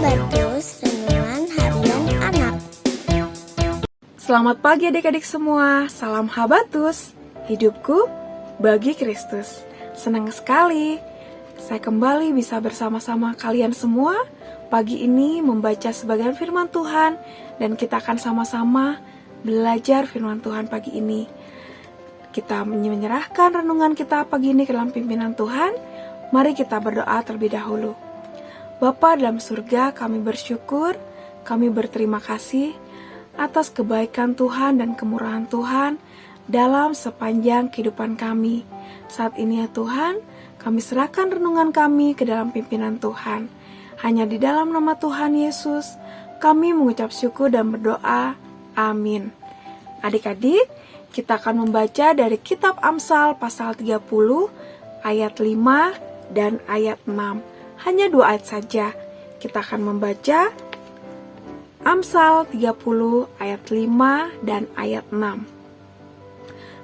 Habatus Renungan Harian Anak. Selamat pagi adik-adik semua, salam Habatus. Hidupku bagi Kristus. Senang sekali saya kembali bisa bersama-sama kalian semua pagi ini membaca sebagian firman Tuhan, dan kita akan sama-sama belajar firman Tuhan pagi ini. Kita menyerahkan renungan kita pagi ini ke dalam pimpinan Tuhan. Mari kita berdoa terlebih dahulu. Bapa dalam surga, kami bersyukur, kami berterima kasih atas kebaikan Tuhan dan kemurahan Tuhan dalam sepanjang kehidupan kami. Saat ini ya Tuhan, kami serahkan renungan kami ke dalam pimpinan Tuhan. Hanya di dalam nama Tuhan Yesus, kami mengucap syukur dan berdoa. Amin. Adik-adik, kita akan membaca dari kitab Amsal pasal 30 ayat 5 dan ayat 6. Hanya 2 ayat saja. Kita akan membaca Amsal 30 ayat 5 dan ayat 6.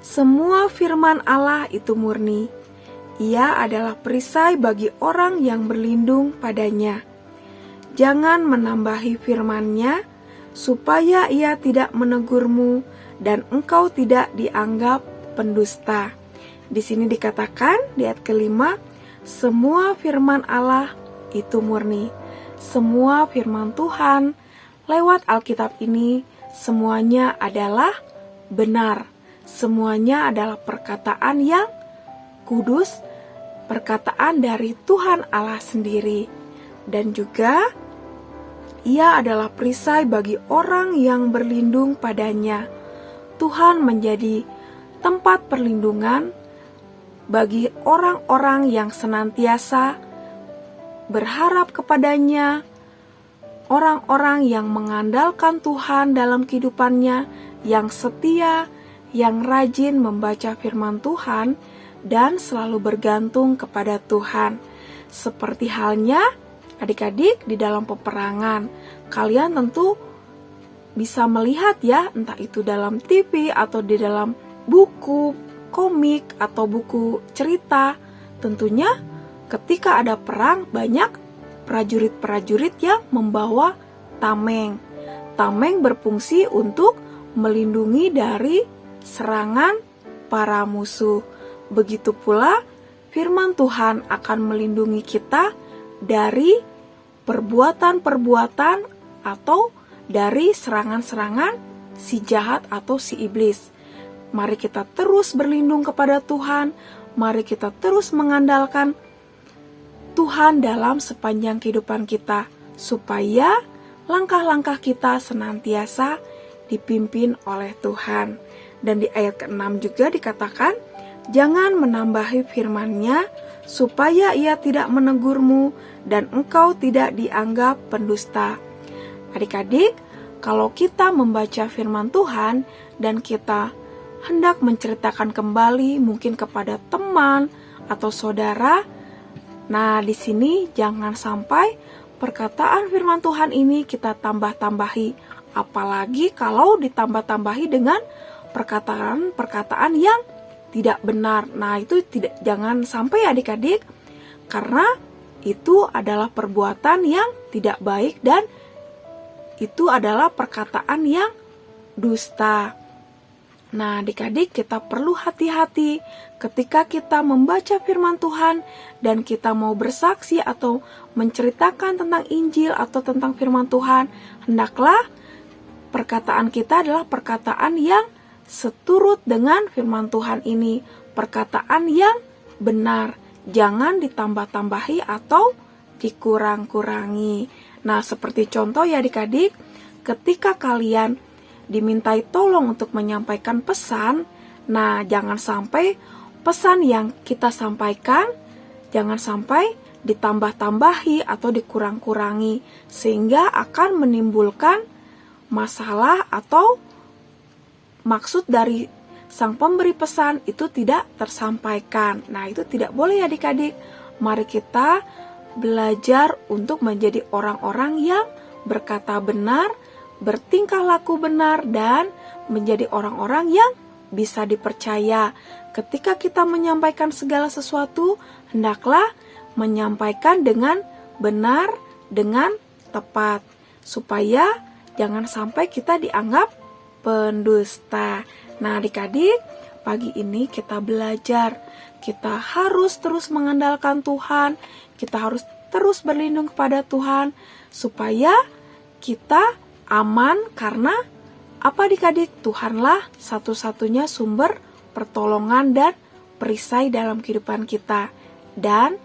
Semua firman Allah itu murni. Ia adalah perisai bagi orang yang berlindung padanya. Jangan menambahi firman-Nya, supaya ia tidak menegurmu dan engkau tidak dianggap pendusta. Di sini dikatakan di ayat kelima, semua firman Allah itu murni. Semua firman Tuhan lewat Alkitab ini semuanya adalah benar. Semuanya adalah perkataan yang kudus, perkataan dari Tuhan Allah sendiri. Dan juga ia adalah perisai bagi orang yang berlindung padanya. Tuhan menjadi tempat perlindungan bagi orang-orang yang senantiasa berharap kepadanya, orang-orang yang mengandalkan Tuhan dalam kehidupannya, yang setia, yang rajin membaca firman Tuhan, dan selalu bergantung kepada Tuhan. Seperti halnya adik-adik di dalam peperangan, kalian tentu bisa melihat ya, entah itu dalam TV atau di dalam buku, komik, atau buku cerita. Tentunya ketika ada perang, banyak prajurit-prajurit yang membawa tameng. Tameng berfungsi untuk melindungi dari serangan para musuh. Begitu pula firman Tuhan akan melindungi kita dari perbuatan-perbuatan atau dari serangan-serangan si jahat atau si iblis. Mari kita terus berlindung kepada Tuhan. Mari kita terus mengandalkan Tuhan dalam sepanjang kehidupan kita, supaya langkah-langkah kita senantiasa dipimpin oleh Tuhan. Dan di ayat ke-6 juga dikatakan, jangan menambahi firman-Nya, supaya ia tidak menegurmu dan engkau tidak dianggap pendusta. Adik-adik, kalau kita membaca firman Tuhan dan kita hendak menceritakan kembali mungkin kepada teman atau saudara, nah di sini jangan sampai perkataan firman Tuhan ini kita tambah-tambahi, apalagi kalau ditambah-tambahi dengan perkataan-perkataan yang tidak benar. Nah itu jangan sampai adik-adik, karena itu adalah perbuatan yang tidak baik dan itu adalah perkataan yang dusta. Nah, adik-adik, kita perlu hati-hati ketika kita membaca firman Tuhan dan kita mau bersaksi atau menceritakan tentang Injil atau tentang firman Tuhan. Hendaklah perkataan kita adalah perkataan yang seturut dengan firman Tuhan ini, perkataan yang benar. Jangan ditambah-tambahi atau dikurang-kurangi. Nah, seperti contoh ya adik-adik, ketika kalian dimintai tolong untuk menyampaikan pesan, nah jangan sampai pesan yang kita sampaikan jangan sampai ditambah-tambahi atau dikurang-kurangi, sehingga akan menimbulkan masalah atau maksud dari sang pemberi pesan itu tidak tersampaikan. Nah itu tidak boleh adik-adik. Mari kita belajar untuk menjadi orang-orang yang berkata benar, bertingkah laku benar, dan menjadi orang-orang yang bisa dipercaya. Ketika kita menyampaikan segala sesuatu, hendaklah menyampaikan dengan benar, dengan tepat, supaya jangan sampai kita dianggap pendusta. Nah, adik-adik, pagi ini kita belajar. Kita harus terus mengandalkan Tuhan. Kita harus terus berlindung kepada Tuhan supaya kita aman, karena apa adik-adik? Tuhanlah satu-satunya sumber pertolongan dan perisai dalam kehidupan kita. Dan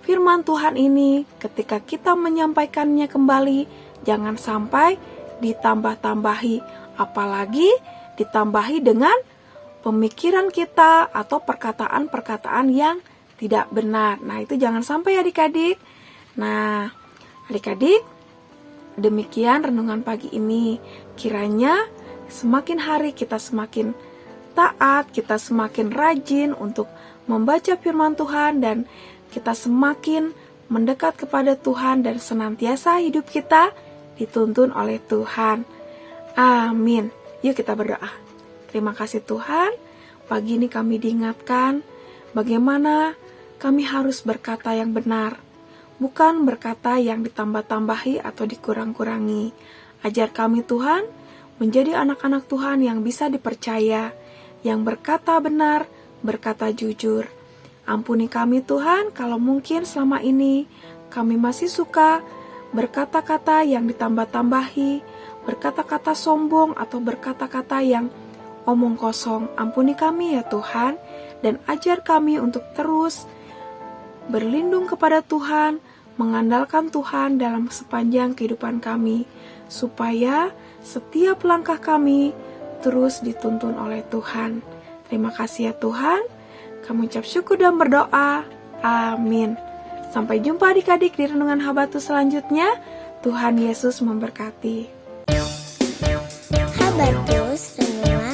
firman Tuhan ini ketika kita menyampaikannya kembali, jangan sampai ditambah-tambahi, apalagi ditambahi dengan pemikiran kita atau perkataan-perkataan yang tidak benar. Nah, itu jangan sampai adik-adik. Nah, adik-adik, demikian renungan pagi ini. Kiranya semakin hari kita semakin taat, kita semakin rajin untuk membaca firman Tuhan, dan kita semakin mendekat kepada Tuhan, dan senantiasa hidup kita dituntun oleh Tuhan. Amin. Yuk kita berdoa. Terima kasih Tuhan, pagi ini kami diingatkan bagaimana kami harus berkata yang benar, bukan berkata yang ditambah-tambahi atau dikurang-kurangi. Ajar kami Tuhan, menjadi anak-anak Tuhan yang bisa dipercaya, yang berkata benar, berkata jujur. Ampuni kami Tuhan, kalau mungkin selama ini kami masih suka berkata-kata yang ditambah-tambahi, berkata-kata sombong atau berkata-kata yang omong kosong. Ampuni kami ya Tuhan, dan ajar kami untuk terus berlindung kepada Tuhan, mengandalkan Tuhan dalam sepanjang kehidupan kami, supaya setiap langkah kami terus dituntun oleh Tuhan. Terima kasih ya Tuhan. Kami ucap syukur dan berdoa. Amin. Sampai jumpa adik-adik di renungan Habatus selanjutnya. Tuhan Yesus memberkati. Habatus Renungan